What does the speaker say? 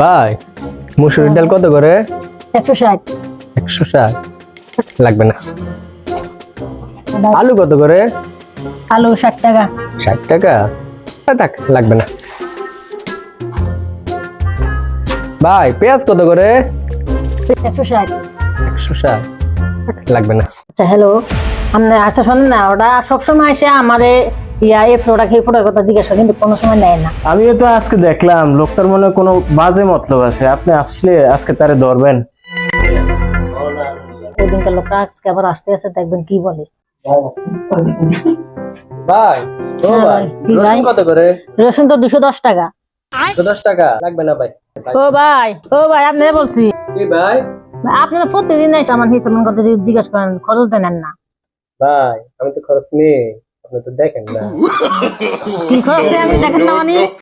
ভাই মুসুরির ডাল কত করে? 160। 160 লাগবে না। আলু কত করে? আলু 60 টাকা। 60 টাকা থাক, লাগবে না। ভাই পেঁয়াজ কত করে? 160। 160 লাগবে না। আচ্ছা হ্যালো, আচ্ছা শোনেন না, ওটা সবসময় এসে আমাদের এই প্রোডাক্ট এই প্রোডাক্ট কথা জিজ্ঞাসা কিন্তু কোনো সময় নেয় না। আমিও তো আজকে দেখলাম লোকটার মনে কোনো বাজে মতলব আছে। আপনি আসলে আজকে তারে ধরবেন। ওই দিনকার লোকটা আজকে আবার আসতে আছে, দেখবেন কি বলে। ভাই ও হ্যাঁ ভাই ভাই, কি ভাই? রসুন কত করে? রসুন তো 210 টাকা। 10 টাকা লাগবে না ভাই। ও ভাই আপনি বলছি কি ভাই? আপনারা প্রতিদিন এসে আমার হিসাব কথা জিজ্ঞাসা করেন, খরচ দেন না। ভাই আমি তো খরচ নেই, আপনি তো দেখেন না। কি খরচ দেন, আমি দেখেন না মানে